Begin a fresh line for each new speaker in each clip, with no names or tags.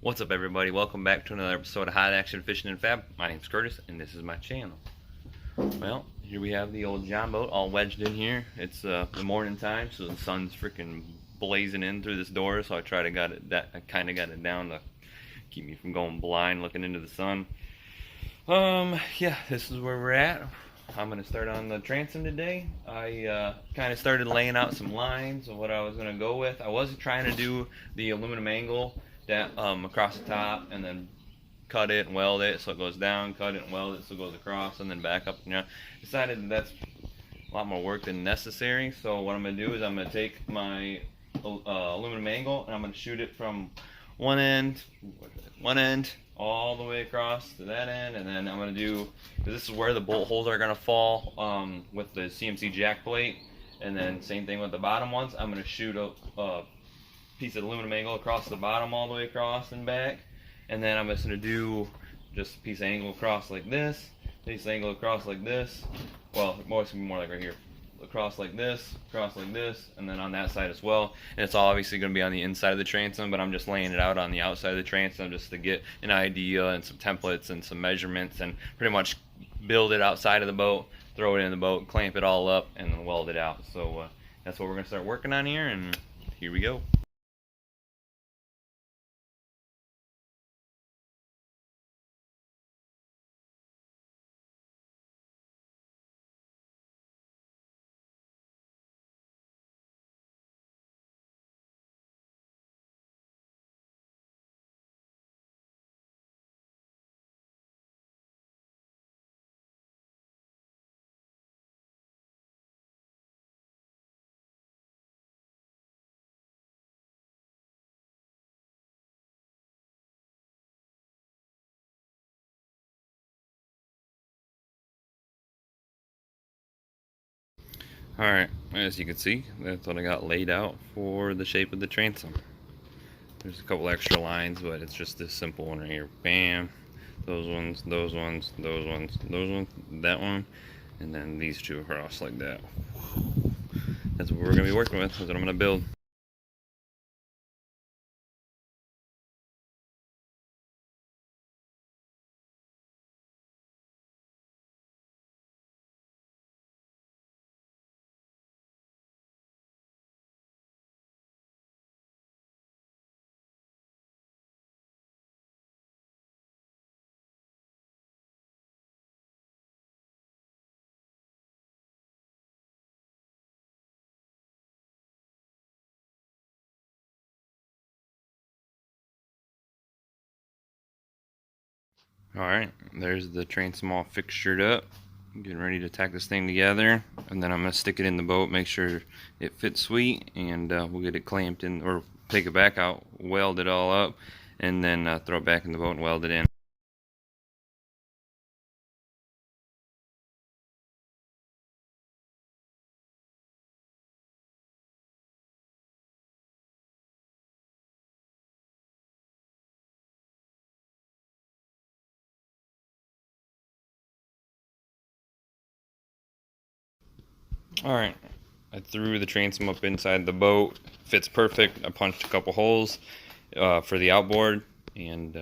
What's up, everybody? Welcome back to another episode of Hot Action Fishing and Fab. My name's Curtis, and this is my channel. Well, here we have the old John boat all wedged in here. It's the morning time, so the sun's freaking blazing in through this door. So I kind of got it down to keep me from going blind looking into the sun. Yeah, this is where we're at. I'm gonna start on the transom today. I kind of started laying out some lines of what I was gonna go with. I wasn't trying to do the aluminum angle that across the top and then cut it and weld it so it goes down, cut it and weld it so it goes across, and then back up. Decided that that's a lot more work than necessary. So what I'm gonna do is I'm gonna take my aluminum angle and I'm gonna shoot it from one end all the way across to that end, and then I'm gonna do, because this is where the bolt holes are gonna fall with the CMC jack plate, and then same thing with the bottom ones. I'm gonna shoot a piece of aluminum angle across the bottom all the way across and back, and then I'm just going to do just a piece of angle across like this, piece of angle across like this, well, it's going to be more like right here, across like this, and then on that side as well. And it's all obviously going to be on the inside of the transom, but I'm just laying it out on the outside of the transom just to get an idea and some templates and some measurements, and pretty much build it outside of the boat, throw it in the boat, clamp it all up, and then weld it out. So that's what we're going to start working on here, and here we go. Alright, as you can see, that's what I got laid out for the shape of the transom. There's a couple extra lines, but it's just this simple one right here. Bam, those ones, those ones, those ones, those ones, that one, and then these two across like that. That's what we're going to be working with. That's what I'm going to build. Alright, there's the transom all fixtured up. Getting ready to tack this thing together, and then I'm going to stick it in the boat, make sure it fits sweet, and we'll get it clamped in, or take it back out, weld it all up, and then throw it back in the boat and weld it in. Alright, I threw the transom up inside the boat. Fits perfect. I punched a couple holes for the outboard, and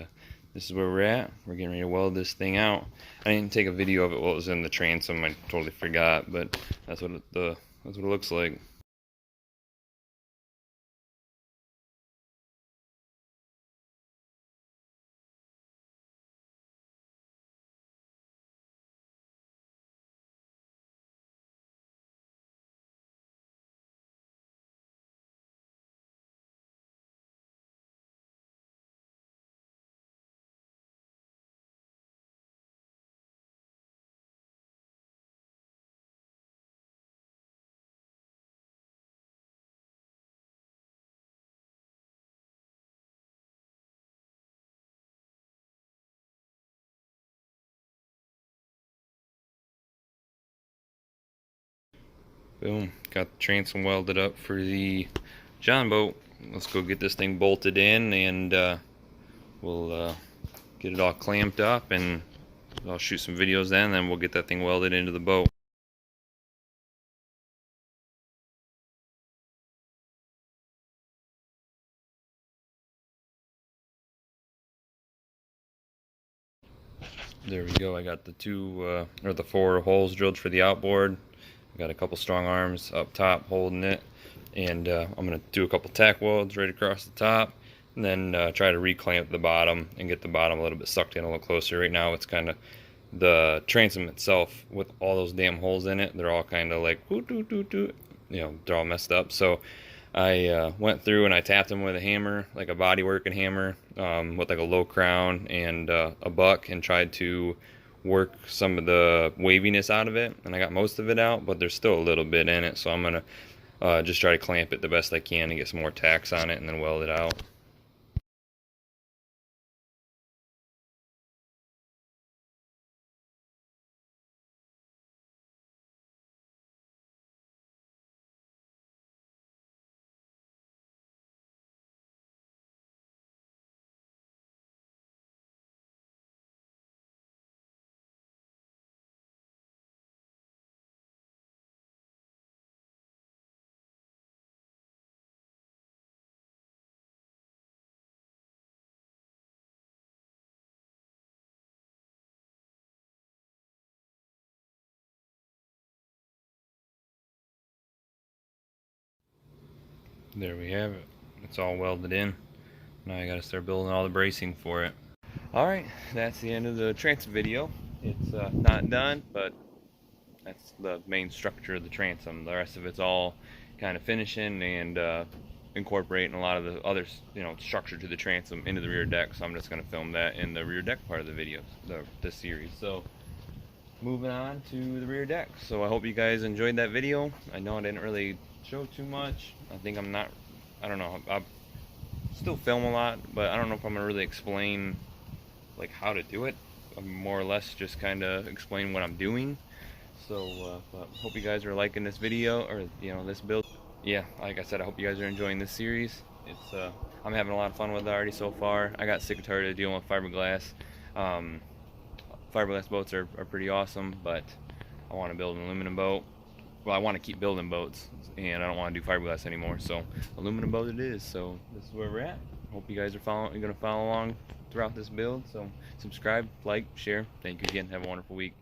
this is where we're at. We're getting ready to weld this thing out. I didn't take a video of it while it was in the transom. I totally forgot, but that's what it looks like. Boom, got the transom welded up for the John boat. Let's go get this thing bolted in, and we'll get it all clamped up, and I'll shoot some videos then we'll get that thing welded into the boat. There we go. I got the the four holes drilled for the outboard. I got a couple strong arms up top holding it, and I'm gonna do a couple tack welds right across the top, and then try to reclamp the bottom and get the bottom a little bit sucked in a little closer. Right now, it's kind of the transom itself with all those damn holes in it. They're all kind of like they're all messed up. So I went through and I tapped them with a hammer, like a body working hammer, with like a low crown and a buck, and tried to work some of the waviness out of it. And I got most of it out, but there's still a little bit in it. So I'm gonna just try to clamp it the best I can and get some more tacks on it and then weld it out. There we have it. It's all welded in. Now I gotta start building all the bracing for it. Alright, that's the end of the transom video. It's not done, but that's the main structure of the transom. The rest of it's all kind of finishing and incorporating a lot of the other, structure to the transom into the rear deck. So I'm just gonna film that in the rear deck part of the videos, this series. So moving on to the rear deck. So I hope you guys enjoyed that video. I know I didn't really show too much. I don't know, I still film a lot, but I don't know if I'm gonna really explain like how to do it. I'm more or less just kind of explain what I'm doing. So but hope you guys are liking this video, or this build. Yeah, like I said, I hope you guys are enjoying this series. It's I'm having a lot of fun with it already so far. I got sick and tired of dealing with fiberglass. Fiberglass boats are pretty awesome, but I want to build an aluminum boat. Well, I want to keep building boats, and I don't want to do fiberglass anymore. So aluminum boat it is. So this is where we're at. Hope you guys are gonna follow along throughout this build. So subscribe, like, share. Thank you again. Have a wonderful week.